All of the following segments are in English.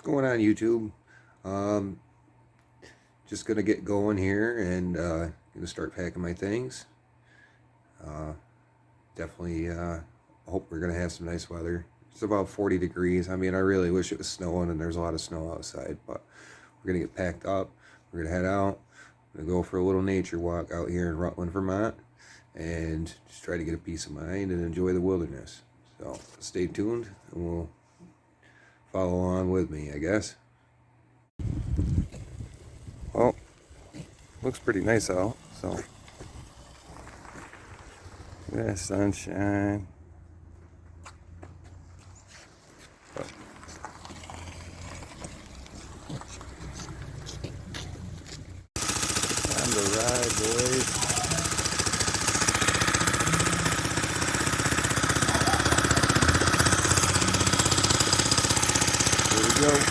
Going on YouTube? Um, just gonna get going here and gonna start packing my things. Uh, Definitely hope we're gonna have some nice weather. It's about 40 degrees. I mean, I really wish it was snowing and there's a lot of snow outside, but we're gonna get packed up. We're gonna head out. We're gonna go for a little nature walk out here in Rutland, Vermont, and just try to get a peace of mind and enjoy the wilderness. So stay tuned and we'll follow along with me, I guess. Well, looks pretty nice out, so yeah, sunshine. Time to ride, boys. Here we go.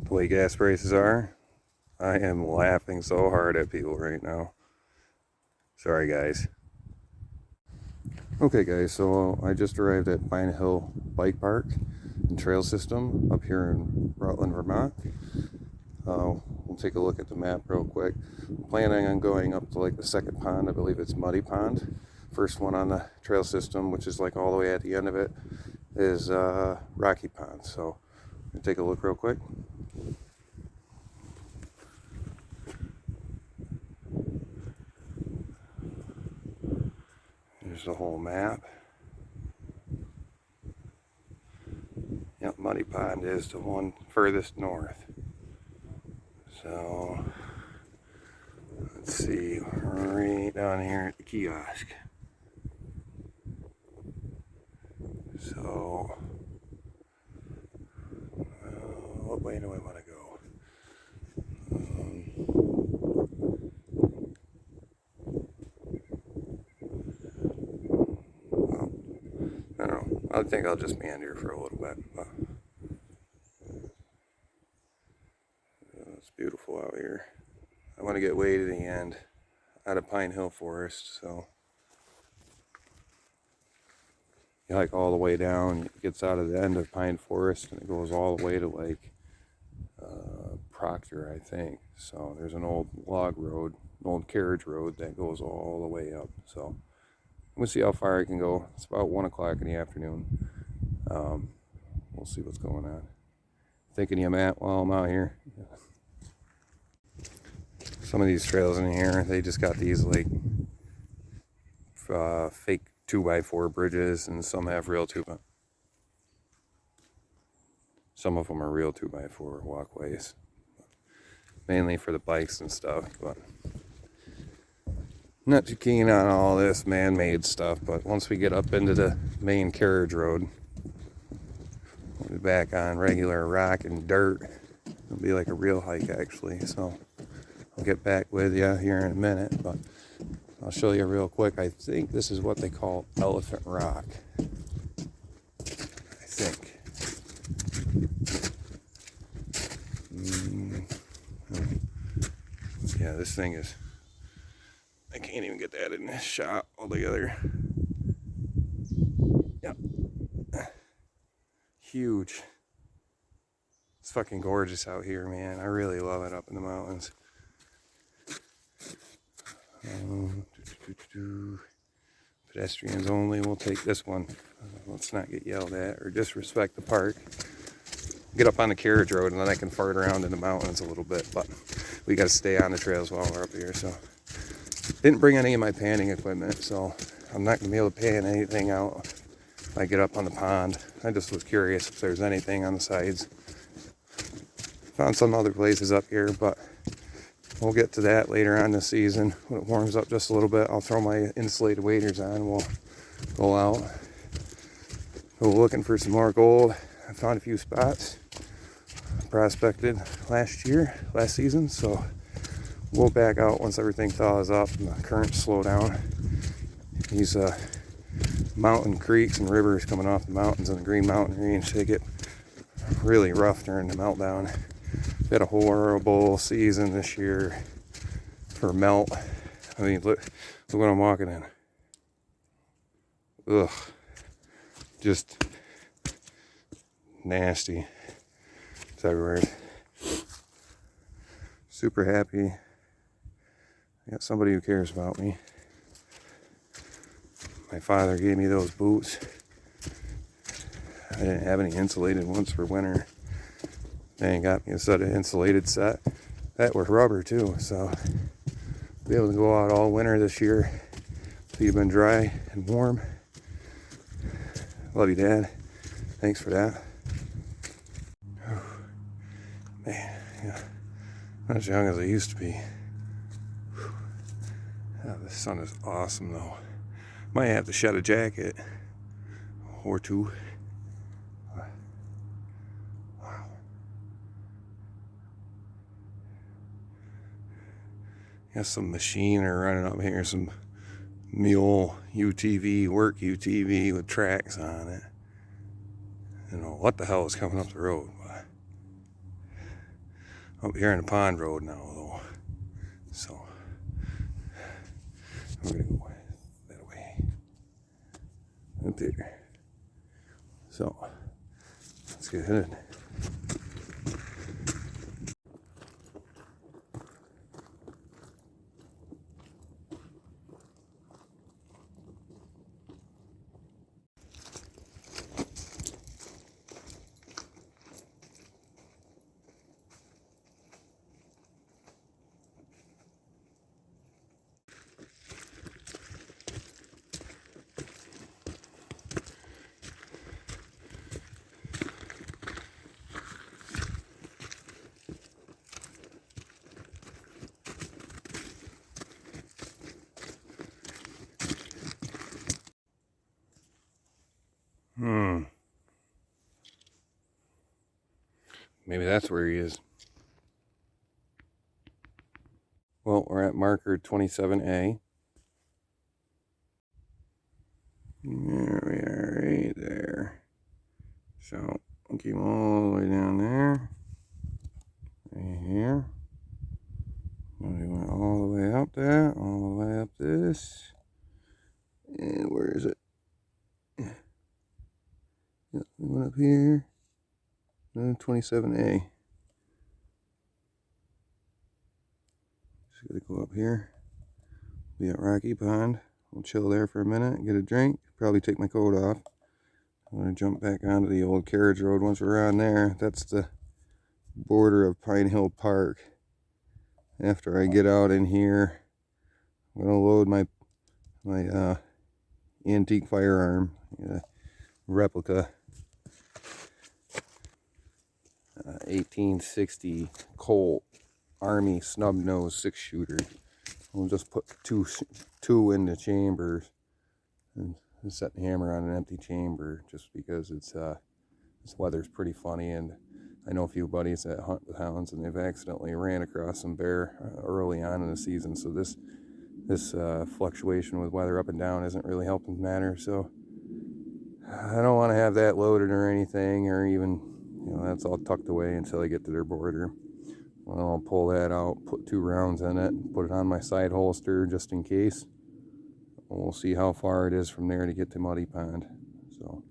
The way gas prices are, I am laughing so hard at people right now. Sorry, guys. Okay, guys, so I just arrived at Pine Hill Bike Park and Trail System up here in Rutland, Vermont. We'll take a look at the map real quick. I'm planning on going up to like the second pond. I believe it's Muddy Pond. First one on the trail system, which is like all the way at the end of it, is Rocky Pond. So we'll take a look real quick. Here's the whole map. Yep, Muddy Pond is the one furthest north. So let's see, right down here at the kiosk. So what way do I want to go? Well, I don't know. I think I'll just meander for a little bit. It's beautiful out here. I want to get way to the end, out of Pine Hill Forest, so you hike all the way down. It gets out of the end of Pine Forest and it goes all the way to like Proctor, I think. So there's an old log road, an old carriage road that goes all the way up. So I'm gonna see how far I can go. It's about 1 o'clock in the afternoon. We'll We'll see what's going on. Thinking of Matt while I'm out here. Some of these trails in here, they just got these like fake 2x4 bridges, and some have real 2. Some of them are real 2x4 walkways, mainly for the bikes and stuff. But not too keen on all this man-made stuff. But once we get up into the main carriage road, we'll be back on regular rock and dirt. It'll be like a real hike actually. So I'll get back with you here in a minute, but I'll show you real quick. I think this is what they call Elephant Rock. I think. Yeah, this thing is, I can't even get that in this shot altogether. Yep. Huge. It's fucking gorgeous out here, man. I really love it up in the mountains. Pedestrians only. We'll take this one. Let's not get yelled at or disrespect the park. Get up on the carriage road and then I can fart around in the mountains a little bit, but we got to stay on the trails while we're up here. So didn't bring any of my panning equipment, so I'm not gonna be able to pan anything out if I get up on the pond. I just was curious if there's anything on the sides. Found some other places up here, but we'll get to that later on this season when it warms up just a little bit. I'll throw my insulated waders on. We'll go out, go looking for some more gold. I found a few spots prospected last season, so we'll back out once everything thaws up and the currents slow down. These mountain creeks and rivers coming off the mountains in the Green Mountain Range, they get really rough during the meltdown. We had a horrible season this year for melt. I mean, look what I'm walking in. Ugh, just nasty. It's everywhere. Super happy. I got somebody who cares about me. My father gave me those boots. I didn't have any insulated ones for winter. They got me a set of insulated set that were rubber too, so I'll be able to go out all winter this year. Feet have been dry and warm. Love you, Dad. Thanks for that. Man, yeah, not as young as I used to be. Yeah, the sun is awesome though. Might have to shed a jacket or two. Wow. Got some machinery running up here, some mule UTV, work UTV with tracks on it. I don't know what the hell is coming up the road. Up here in the pond road now though. So we're gonna go that way. Up there. So let's get headed. Maybe that's where he is. Well, we're at marker 27A. There we are, right there. So I'll keep all the way down there. Right here. We went all the way up that, all the way up this. And where is it? Yep, we went up here. 27A. Just gotta go up here. Be at Rocky Pond. We'll chill there for a minute, get a drink, probably take my coat off. I'm going to jump back onto the old carriage road. Once we're on there, that's the border of Pine Hill Park. After I get out in here, I'm going to load my antique firearm, replica 1860 Colt Army snub nose 6-shooter. We'll just put two in the chambers and set the hammer on an empty chamber, just because it's this weather's pretty funny, and I know a few buddies that hunt with hounds, and they've accidentally ran across some bear early on in the season. So this fluctuation with weather up and down isn't really helping matter. So I don't want to have that loaded or anything, or even, that's all tucked away until I get to their border. I'll pull that out, put 2 rounds in it, put it on my side holster just in case. We'll see how far it is from there to get to Muddy Pond. So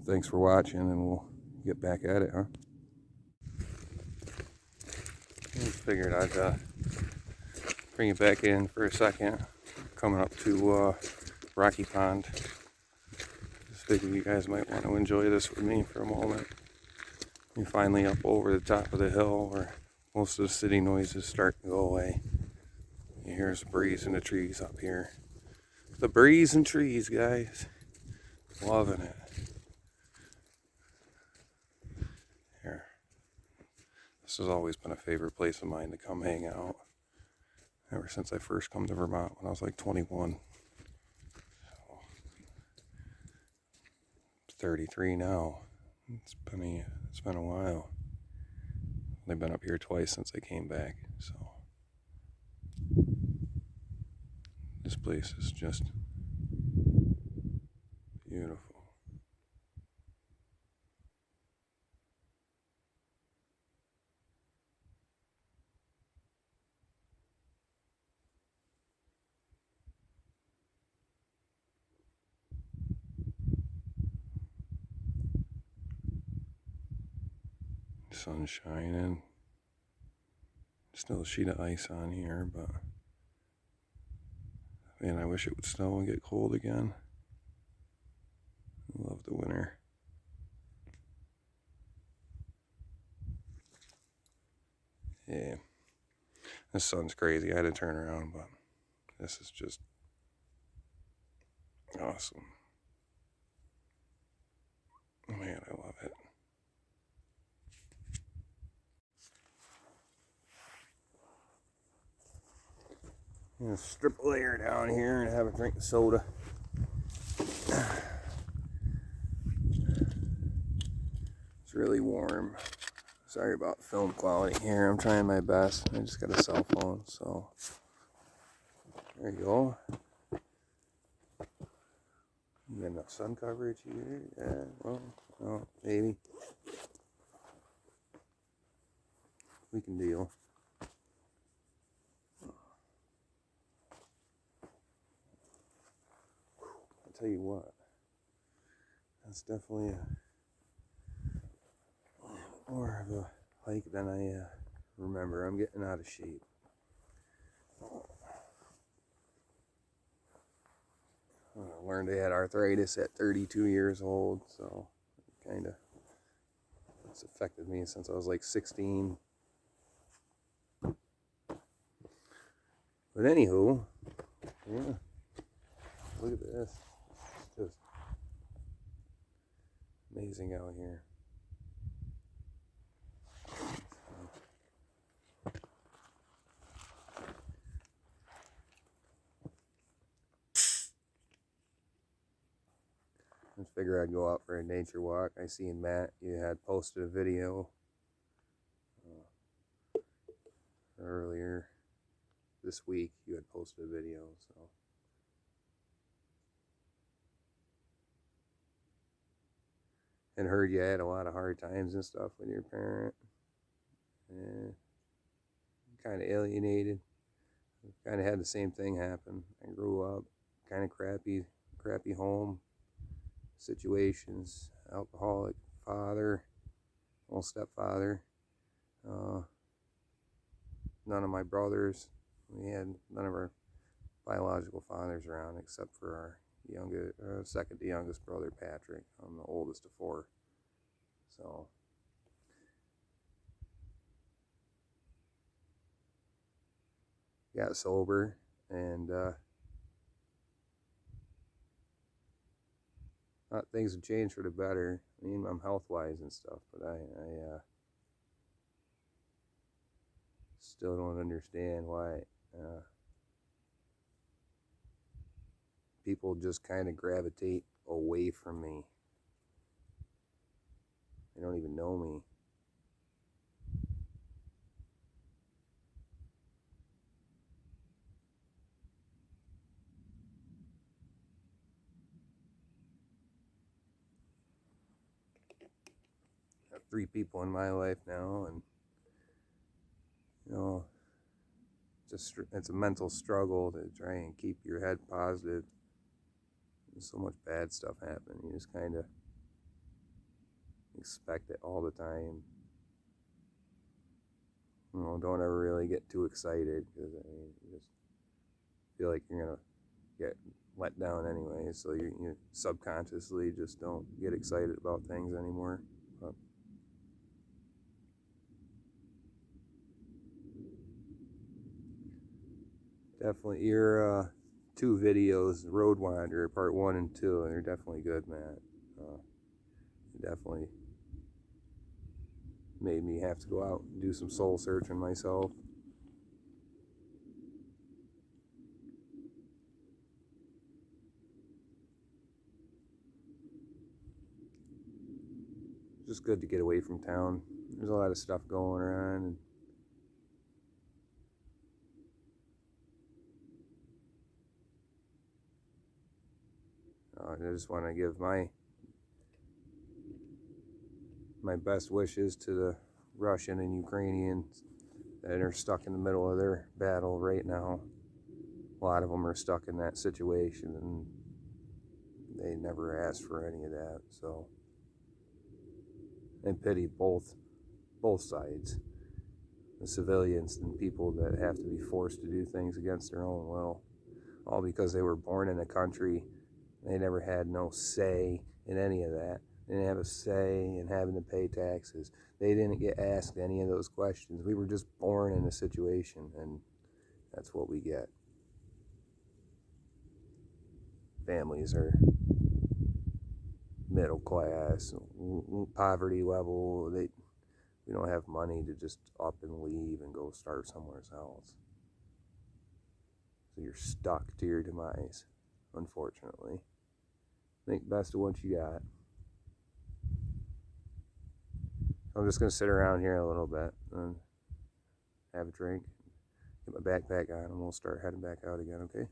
thanks for watching, and we'll get back at it, huh? I figured I'd bring it back in for a second. Coming up to Rocky Pond. Just figured you guys might want to enjoy this with me for a moment. You're finally up over the top of the hill where most of the city noises start to go away. You hear the breeze in the trees up here. The breeze and trees, guys. Loving it. Here. This has always been a favorite place of mine to come hang out. Ever since I first come to Vermont when I was like 21. So, 33 now. It's been a while. They've been up here twice since I came back, so this place is just beautiful. Sun's shining. Still a sheet of ice on here, but man, I wish it would snow and get cold again. I love the winter. Yeah, this sun's crazy. I had to turn around, but this is just awesome. Man, I love it. I'm gonna strip a layer down here and have a drink of soda. It's really warm. Sorry about film quality here. I'm trying my best. I just got a cell phone, so there you go. You got enough sun coverage here? Yeah, well, no, maybe. We can deal. I'll tell you what. That's definitely more of a hike than I remember. I'm getting out of shape. I learned I had arthritis at 32 years old, so it's affected me since I was like 16. But anywho, yeah, look at this. It's just amazing out here. I figure I'd go out for a nature walk. I seen Matt, you had posted a video earlier this week. You had posted a video, so and heard you had a lot of hard times and stuff with your parent. Yeah, kind of alienated. Kind of had the same thing happen. I grew up kind of crappy home situations. Alcoholic father, well, stepfather. None of my brothers. We had none of our biological fathers around except for our second to youngest brother, Patrick. I'm the oldest of four. So got sober, and things have changed for the better. I mean, I'm health-wise and stuff, but I still don't understand why people just kind of gravitate away from me. They don't even know me. I have 3 people in my life now, and you know, it's a mental struggle to try and keep your head positive. There's so much bad stuff happening. You just kind of expect it all the time. You know, don't ever really get too excited, because I mean, you just feel like you're gonna get let down anyway. So you subconsciously just don't get excited about things anymore. But definitely your 2 videos, Road Wanderer Part 1 and 2, and they're definitely good, Matt. Definitely made me have to go out and do some soul searching myself. Just good to get away from town. There's a lot of stuff going on, and I just want to give my best wishes to the Russian and Ukrainians that are stuck in the middle of their battle right now. A lot of them are stuck in that situation, and they never asked for any of that. So, and pity both sides, the civilians and people that have to be forced to do things against their own will, all because they were born in a country. They never had no say in any of that. They didn't have a say in having to pay taxes. They didn't get asked any of those questions. We were just born in a situation, and that's what we get. Families are middle class, poverty level. We don't have money to just up and leave and go start somewhere else. So you're stuck to your demise, unfortunately. Make best of what you got. I'm just going to sit around here a little bit and have a drink, get my backpack on, and we'll start heading back out again, okay?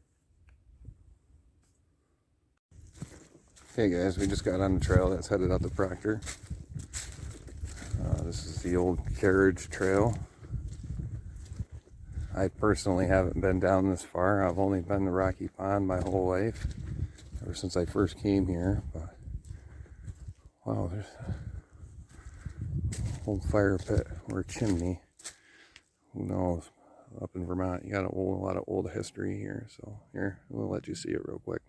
Hey guys, we just got on the trail that's headed out to Proctor. This is the old carriage trail. I personally haven't been down this far. I've only been to Rocky Pond my whole life, ever since I first came here. But wow, there's an old fire pit or a chimney. Who knows? Up in Vermont, you got a lot of old history here. So here, we'll let you see it real quick.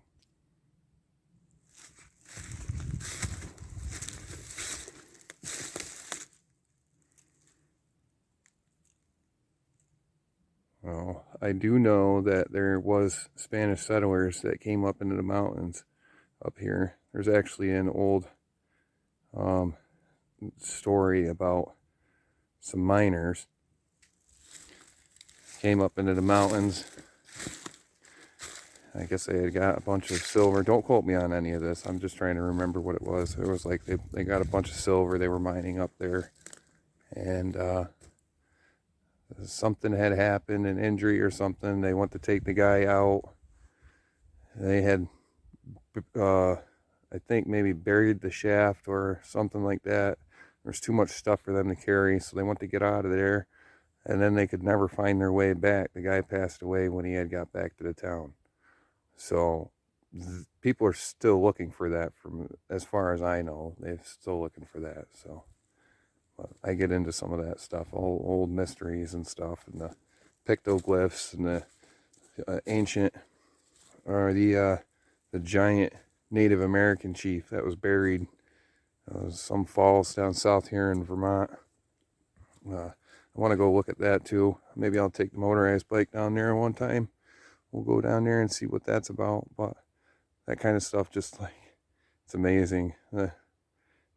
Well, I do know that there was Spanish settlers that came up into the mountains up here. There's actually an old story about some miners came up into the mountains. I guess they had got a bunch of silver. Don't quote me on any of this. I'm just trying to remember what it was. It was like they got a bunch of silver they were mining up there, and something had happened, an injury or something. They went to take the guy out. They had I think maybe buried the shaft or something like that. There's too much stuff for them to carry, so they went to get out of there, and then they could never find their way back. The guy passed away when he had got back to the town. So people are still looking for that, from as far as I know. They're still looking for that. So but I get into some of that stuff, old mysteries and stuff, and the pictoglyphs and the ancient, or the the giant Native American chief that was buried some falls down south here in Vermont. I want to go look at that too. Maybe I'll take the motorized bike down there one time. We'll go down there and see what that's about. But that kind of stuff, just like, it's amazing. You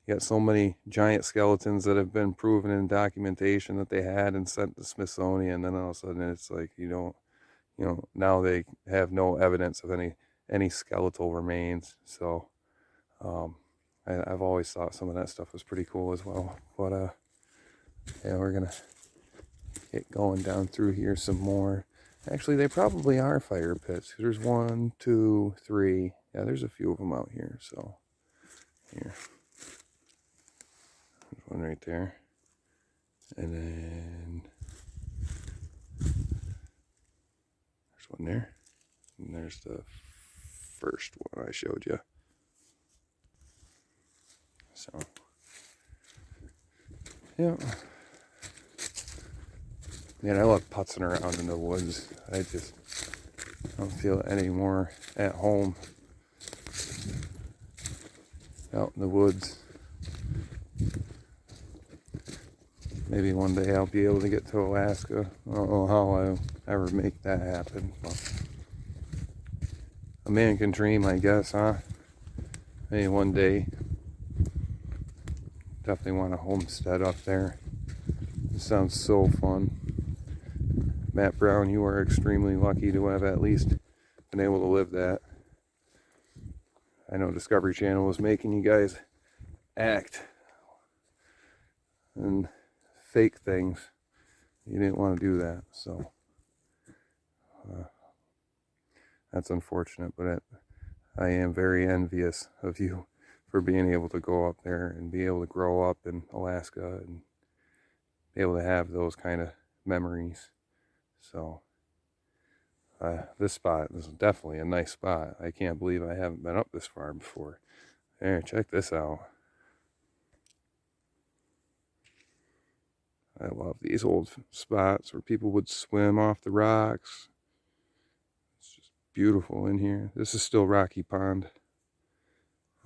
got so many giant skeletons that have been proven in documentation that they had and sent to Smithsonian, and then all of a sudden it's like now they have no evidence of any skeletal remains. So I've always thought some of that stuff was pretty cool as well. But yeah, we're gonna get going down through here some more. Actually, they probably are fire pits. There's 1, 2, 3. Yeah, there's a few of them out here. So here, there's one right there, and then there's one there, and there's the first one I showed you. So yeah. Man, I love putzing around in the woods. I just don't feel any more at home out in the woods. Maybe one day I'll be able to get to Alaska. I don't know how I'll ever make that happen. But a man can dream, I guess, huh? Maybe one day. Definitely want a homestead up there. It sounds so fun. Matt Brown, you are extremely lucky to have at least been able to live that. I know Discovery Channel was making you guys act and fake things. You didn't want to do that, so that's unfortunate, but I am very envious of you for being able to go up there and be able to grow up in Alaska and be able to have those kind of memories. So this spot is definitely a nice spot. I can't believe I haven't been up this far before. There, check this out. I love these old spots where people would swim off the rocks. It's just beautiful in here. This is still Rocky Pond.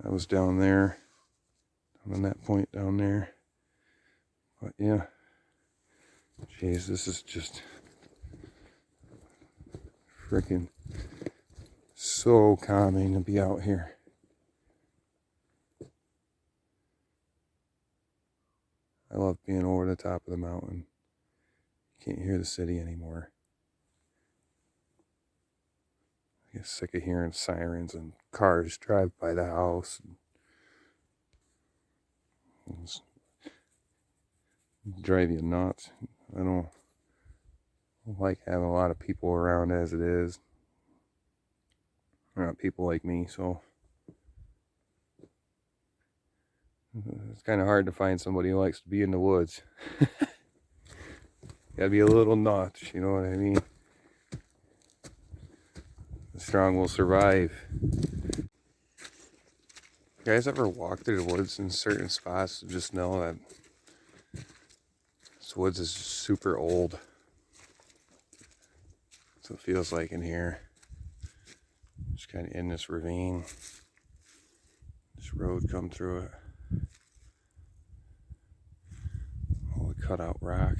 I was down there, on that point down there. But yeah, jeez, this is just freaking so calming to be out here. I love being over the top of the mountain. You can't hear the city anymore. I get sick of hearing sirens and cars drive by the house. It's drive you nuts. I don't like having a lot of people around as it is. They're not people like me, so it's kind of hard to find somebody who likes to be in the woods. Gotta be a little nuts, you know what I mean? The strong will survive. You guys ever walk through the woods in certain spots and just know that this woods is super old? That's what it feels like in here. Just kind of in this ravine. This road come through it. All the cutout rock.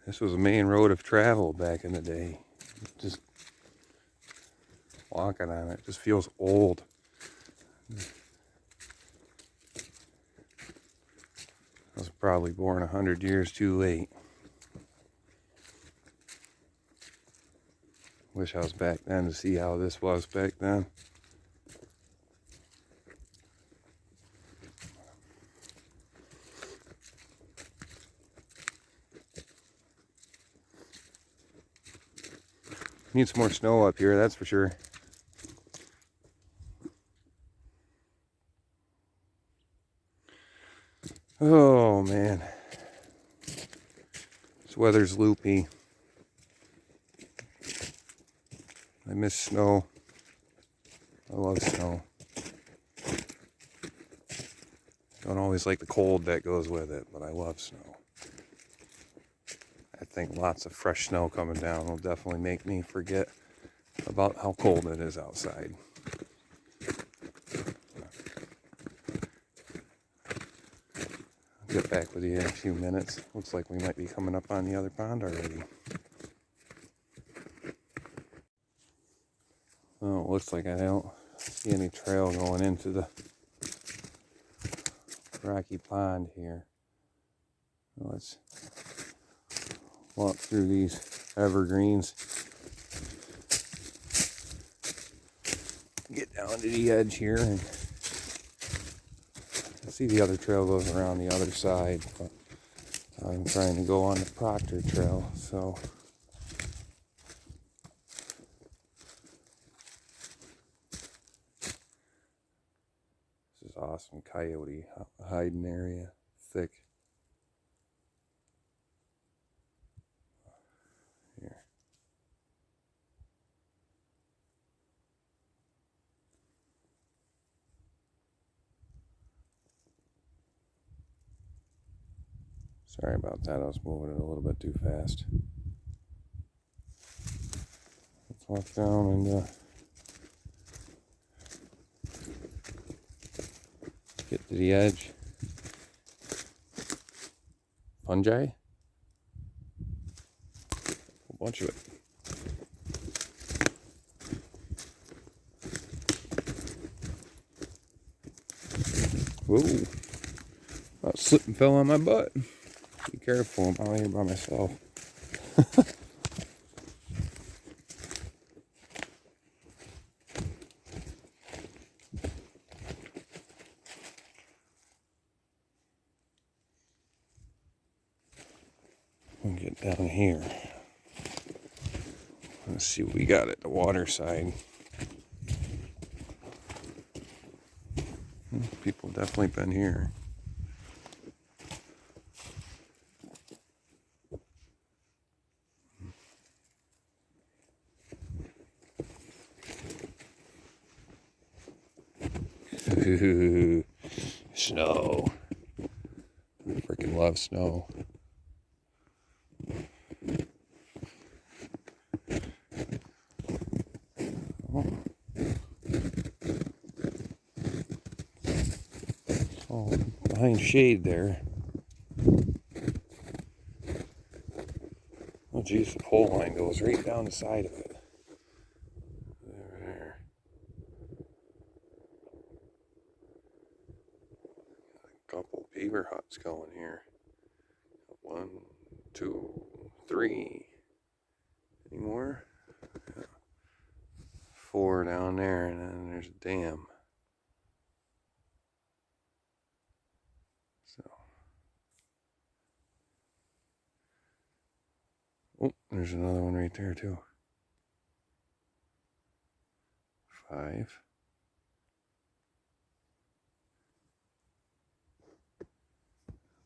This was a main road of travel back in the day. Just walking on it just feels old. I was probably born 100 years too late. Wish I was back then to see how this was back then. Need some more snow up here, that's for sure. Oh man, this weather's loopy. I miss snow. I love snow. Don't always like the cold that goes with it, but I love snow. I think lots of fresh snow coming down will definitely make me forget about how cold it is outside. I'll get back with you in a few minutes. Looks like we might be coming up on the other pond already. Oh, it looks like I don't see any trail going into the rocky pond here. Let's walk through these evergreens. Get down to the edge here, and I see the other trail goes around the other side, but I'm trying to go on the Proctor Trail, so this is awesome coyote hiding area, thick. Here. Sorry about that, I was moving it a little bit too fast. Let's walk down and get to the edge. Fungi? A whole bunch of it. Whoa. I slipped and fell on my butt. Be careful, I'm out here by myself. We'll get down here. Let's see what we got at the water side. People have definitely been here. Ooh, snow. I freaking love snow. Oh, behind shade there. Oh geez, the pole line goes right down the side of it. There. A couple beaver huts going here. 1, 2, 3. Any more? 4 down there, and then there's a dam. So, oh, there's another one right there too. 5.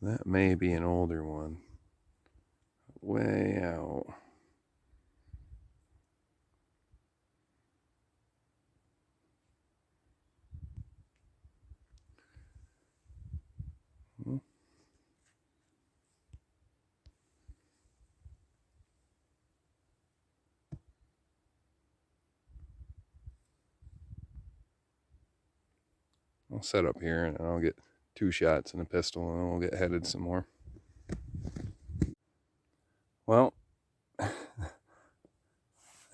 That may be an older one. Way out. I'll set up here and I'll get 2 shots and a pistol and then we'll get headed some more. Well, I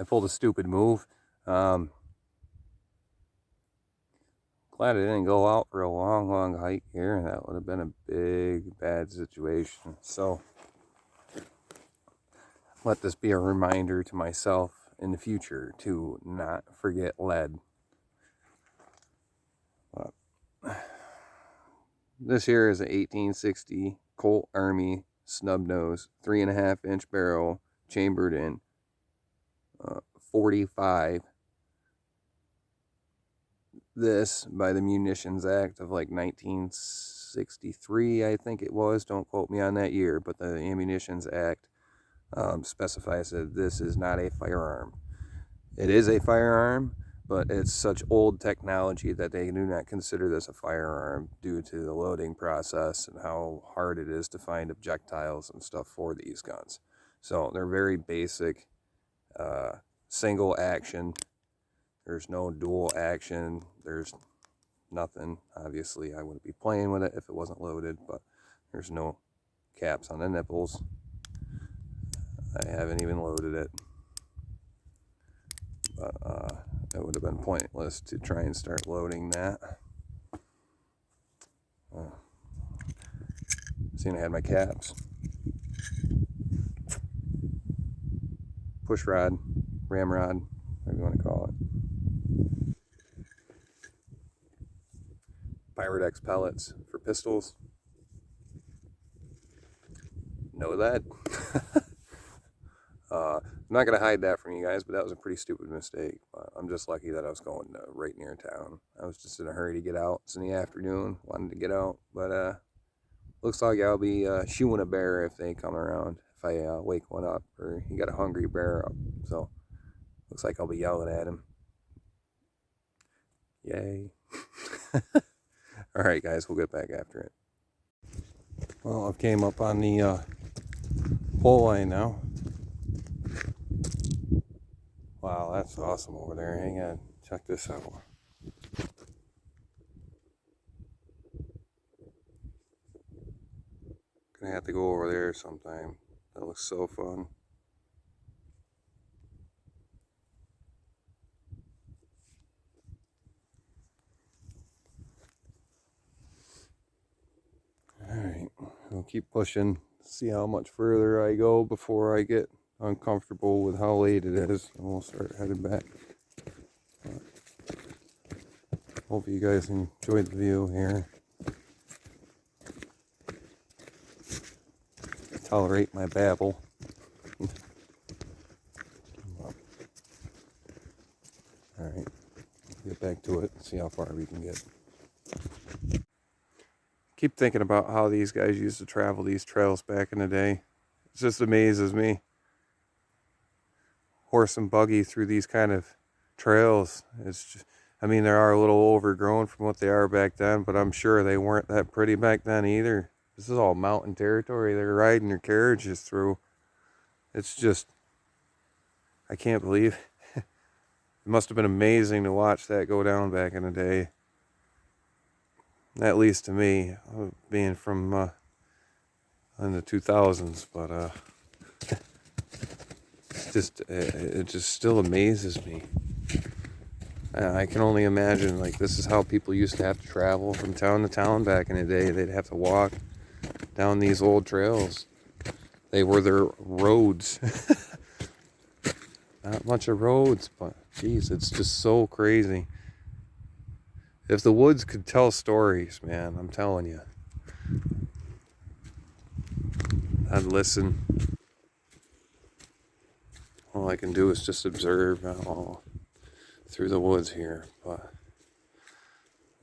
pulled a stupid move. Glad I didn't go out for a long hike here, and that would have been a big bad situation. So let this be a reminder to myself in the future to not forget lead. This here is an 1860 Colt Army snub nose, 3.5 inch barrel, chambered in 45. This by the Munitions Act of like 1963, I think it was. Don't quote me on that year, but the Ammunitions Act specifies that this is not a firearm. It is a firearm, but it's such old technology that they do not consider this a firearm due to the loading process and how hard it is to find projectiles and stuff for these guns. So they're very basic, single action. There's no dual action. There's nothing. Obviously, I wouldn't be playing with it if it wasn't loaded, but there's no caps on the nipples. I haven't even loaded it. But it would have been pointless to try and start loading that. Seeing I had my caps. Push rod, ramrod, whatever you want to call it. Pyrodex pellets for pistols. Know that. I'm not going to hide that from you guys, but that was a pretty stupid mistake. I'm just lucky that I was going right near town. I was just in a hurry to get out. It's in the afternoon, wanted to get out, but looks like I'll be shooing a bear if they come around, if I wake one up, or you got a hungry bear up. So looks like I'll be yelling at him. Yay. All right, guys, we'll get back after it. Well, I've came up on the pole line now. Wow, that's awesome over there. Hang on, check this out. Gonna have to go over there sometime. That looks so fun. Alright, we'll keep pushing, see how much further I go before I get uncomfortable with how late it is, and we'll start heading back. Hope you guys enjoyed the view here. Tolerate my babble. Alright, get back to it, see how far we can get. Keep thinking about how these guys used to travel these trails back in the day. It just amazes me. Horse and buggy through these kind of trails. It's just, I mean, they are a little overgrown from what they are back then, but I'm sure they weren't that pretty back then either. This is all mountain territory they're riding their carriages through. It's just, I can't believe it. It must have been amazing to watch that go down back in the day. At least to me, being from in the 2000s, but it just still amazes me. I can only imagine, like, this is how people used to have to travel from town to town back in the day. They'd have to walk down these old trails. They were their roads. Not much of roads, but geez, it's just so crazy. If the woods could tell stories, man, I'm telling you, I'd listen. All I can do is just observe through the woods here, but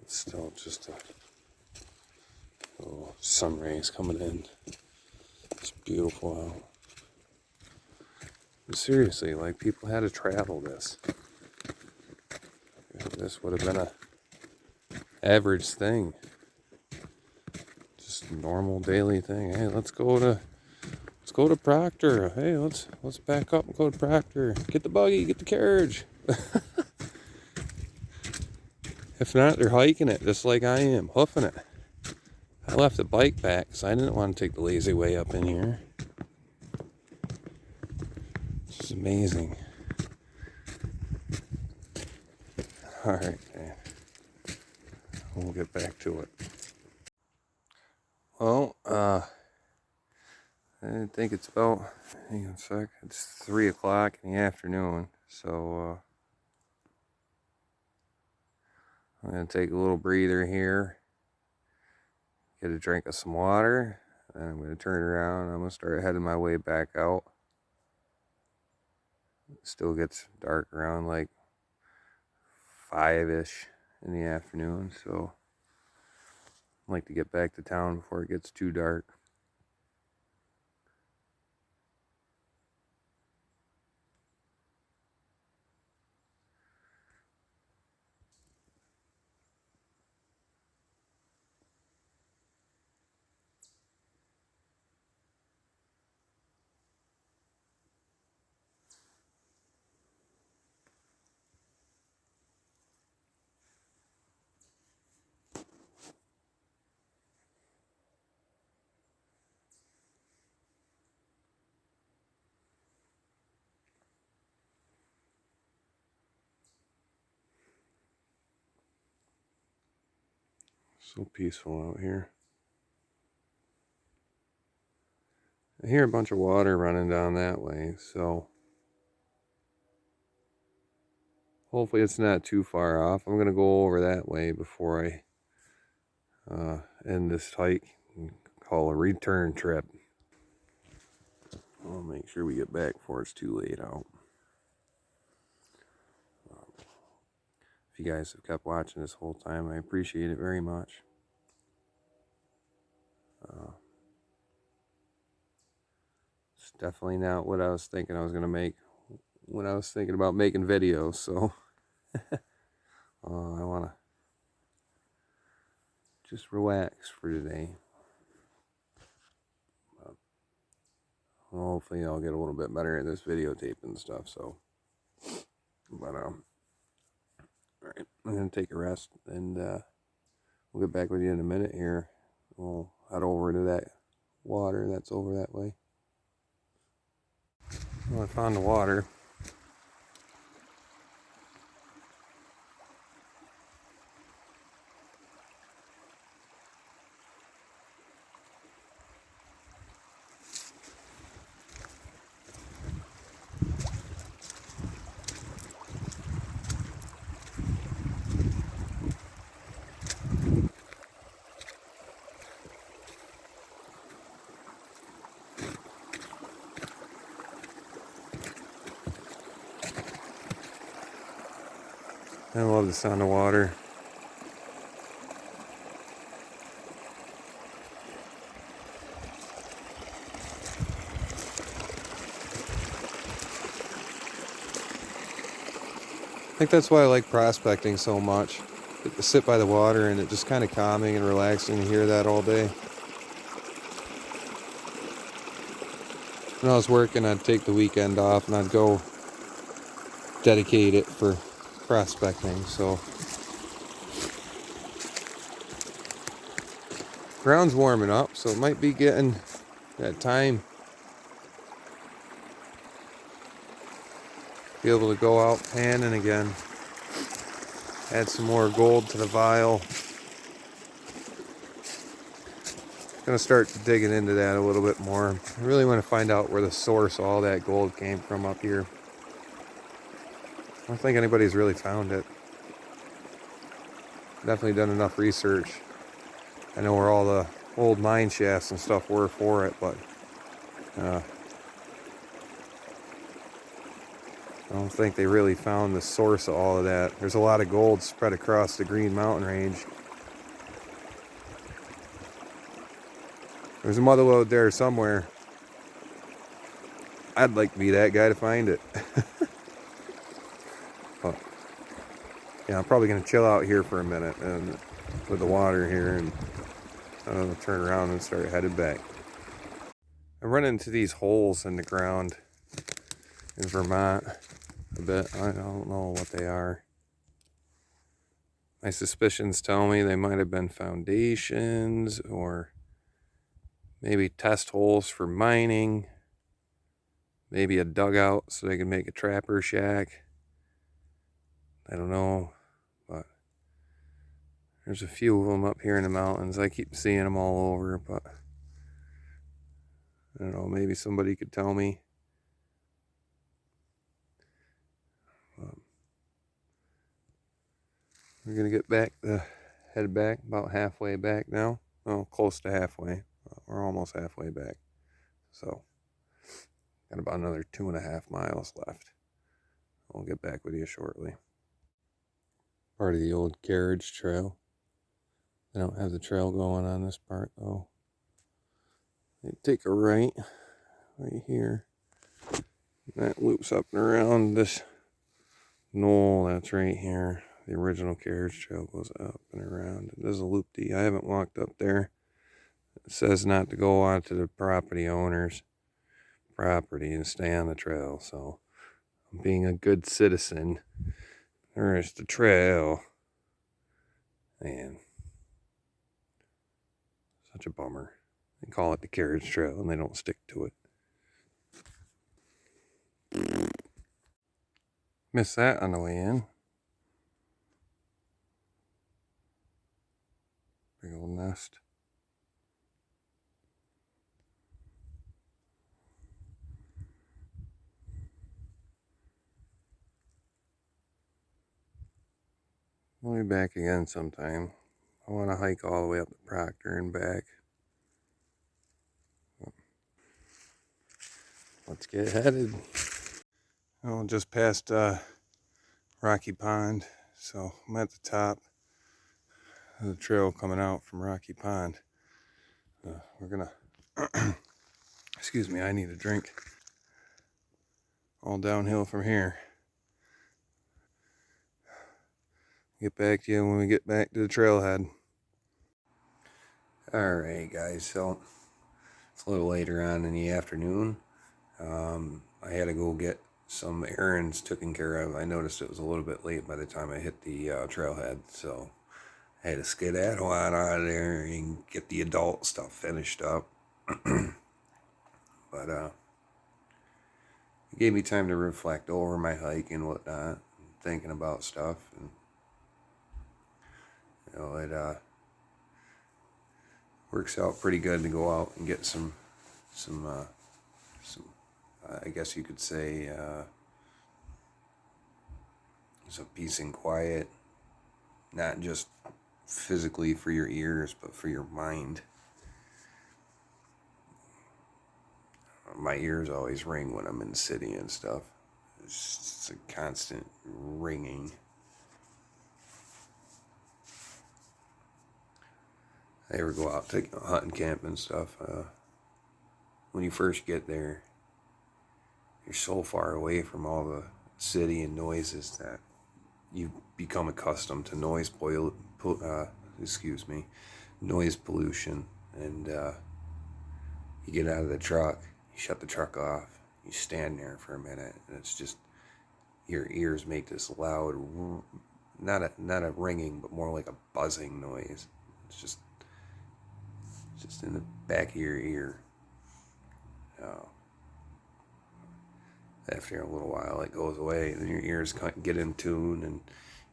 it's still just a little sun rays coming in. It's beautiful out. But seriously, like, people had to travel this. This would have been a average thing, just a normal daily thing. Hey, let's go to Proctor. Hey, let's back up and go to Proctor. Get the buggy, get the carriage. If not, they're hiking it just like I am, hoofing it. I left the bike back because I didn't want to take the lazy way up in here. It's amazing. All right, man. We'll get back to it. Well, I think it's about, hang on a sec, it's 3 o'clock in the afternoon, so I'm going to take a little breather here, get a drink of some water, and I'm going to turn around and I'm going to start heading my way back out. It still gets dark around like 5-ish in the afternoon, so I'd like to get back to town before it gets too dark. So peaceful out here. I hear a bunch of water running down that way, so hopefully it's not too far off. I'm gonna go over that way before I end this hike and call a return trip. I'll make sure we get back before it's too late out. If you guys have kept watching this whole time, I appreciate it very much. It's definitely not what I was thinking I was gonna make when I was thinking about making videos, so I wanna just relax for today. Hopefully I'll get a little bit better at this videotape and stuff, so but all right, I'm gonna take a rest and we'll get back with you in a minute here. We'll head over to that water that's over that way. Well, I found the water. I love the sound of water. I think that's why I like prospecting so much. Get to sit by the water and it's just kind of calming and relaxing to hear that all day. When I was working, I'd take the weekend off and I'd go dedicate it for prospecting. So ground's warming up, so it might be getting that time. Be able to go out panning again. Add some more gold to the vial. Gonna start digging into that a little bit more. I really want to find out where the source of all that gold came from up here. I don't think anybody's really found it. Definitely done enough research. I know where all the old mine shafts and stuff were for it, but I don't think they really found the source of all of that. There's a lot of gold spread across the Green Mountain Range. There's a mother lode there somewhere. I'd like to be that guy to find it. But, yeah, I'm probably going to chill out here for a minute and with the water here, and I'll turn around and start headed back. I run into these holes in the ground in Vermont a bit. I don't know what they are. My suspicions tell me they might have been foundations or maybe test holes for mining. Maybe a dugout so they can make a trapper shack. I don't know, but there's a few of them up here in the mountains. I keep seeing them all over, but I don't know, maybe somebody could tell me. We're gonna get back, head back, about halfway back now. Well, close to halfway. We're almost halfway back. So, got about another 2.5 miles left. I'll get back with you shortly. Part of the old carriage trail. They don't have the trail going on this part though. You take a right here. That loops up and around this knoll that's right here. The original carriage trail goes up and around. There's a loop-de. I haven't walked up there. It says not to go onto the property owner's property and stay on the trail. So I'm being a good citizen. There's the trail. Man, such a bummer. They call it the carriage trail and they don't stick to it. Missed that on the way in. rest. We'll be back again sometime. I want to hike all the way up to Proctor and back. Let's get headed. Oh, just past Rocky Pond, so I'm at the top of the trail coming out from Rocky Pond. We're gonna, excuse me, I need a drink. All downhill from here. Get back to you when we get back to the trailhead. Alright guys, so it's a little later on in the afternoon. I had to go get some errands taken care of. I noticed it was a little bit late by the time I hit the trailhead, so I had to skedaddle on out of there and get the adult stuff finished up. But it gave me time to reflect over my hike and whatnot, thinking about stuff, and you know, it works out pretty good to go out and get some I guess you could say some peace and quiet, not just physically for your ears, but for your mind. My ears always ring when I'm in the city and stuff. It's a constant ringing. I ever go out to hunting camp and stuff, when you first get there, you're so far away from all the city and noises that you become accustomed to noise pollution, and you get out of the truck, you shut the truck off, you stand there for a minute, and it's just, your ears make this loud, not a ringing, but more like a buzzing noise. It's just in the back of your ear. After a little while, it goes away, and your ears get in tune, and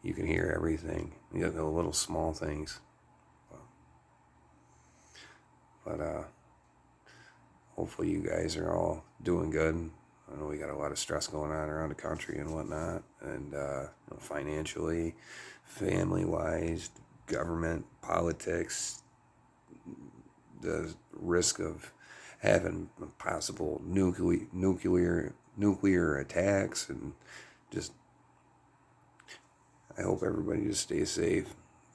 you can hear everything. You know, the little small things. But hopefully you guys are all doing good. I know we got a lot of stress going on around the country and whatnot, and financially, family-wise, government, politics, the risk of having possible nuclear attacks, and just, I hope everybody just stays safe.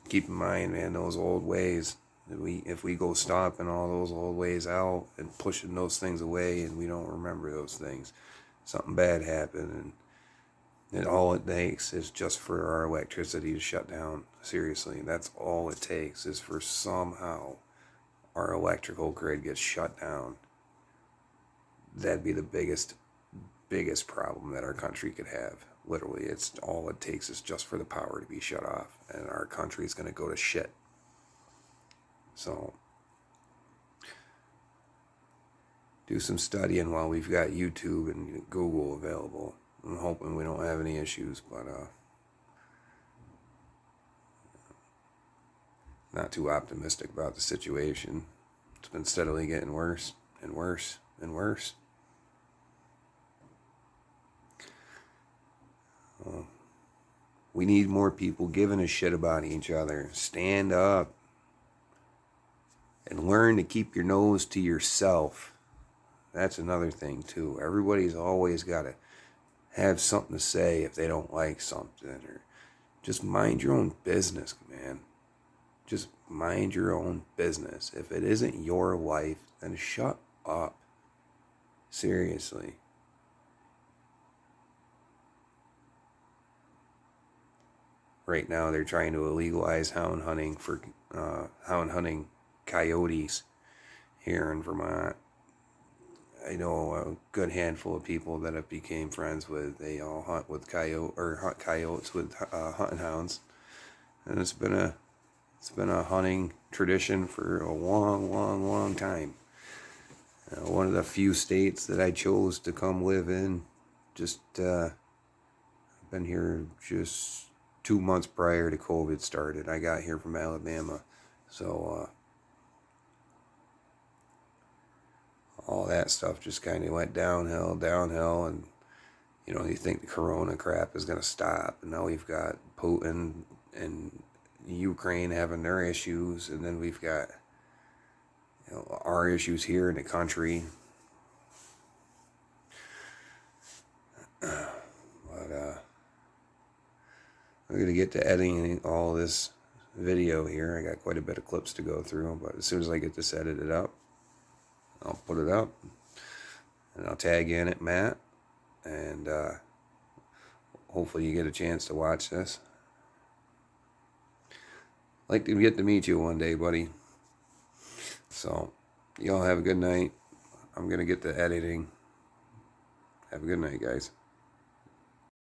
Keep in mind, man, those old ways, if we go stomping all those old ways out and pushing those things away, and we don't remember those things, something bad happened, and all it takes is just for our electricity to shut down. Seriously, that's all it takes, is for somehow our electrical grid gets shut down. That'd be the biggest problem that our country could have. Literally, it's all it takes is just for the power to be shut off, and our country is going to go to shit. So do some studying while we've got YouTube and Google available. I'm hoping we don't have any issues, but not too optimistic about the situation. It's been steadily getting worse and worse and worse. We need more people giving a shit about each other. Stand up and learn to keep your nose to yourself. That's another thing too. Everybody's always got to have something to say if they don't like something, or just mind your own business, man. Just mind your own business. If it isn't your life, then shut up. Seriously. Right now they're trying to legalize hound hunting for coyotes here in Vermont. I know a good handful of people that I've became friends with. They all hunt with hunt coyotes with hunting hounds, and it's been a hunting tradition for a long time. One of the few states that I chose to come live in. Just I've been here just 2 months prior to COVID started. I got here from Alabama, so all that stuff just kind of went downhill, and you know, you think the Corona crap is going to stop, and now we've got Putin and Ukraine having their issues, and then we've got, you know, our issues here in the country. But I'm going to get to editing all this video here. I got quite a bit of clips to go through, but as soon as I get this edited up, I'll put it up, and I'll tag in at Matt, and hopefully you get a chance to watch this. I'd like to get to meet you one day, buddy. So, y'all have a good night. I'm going to get to editing. Have a good night, guys.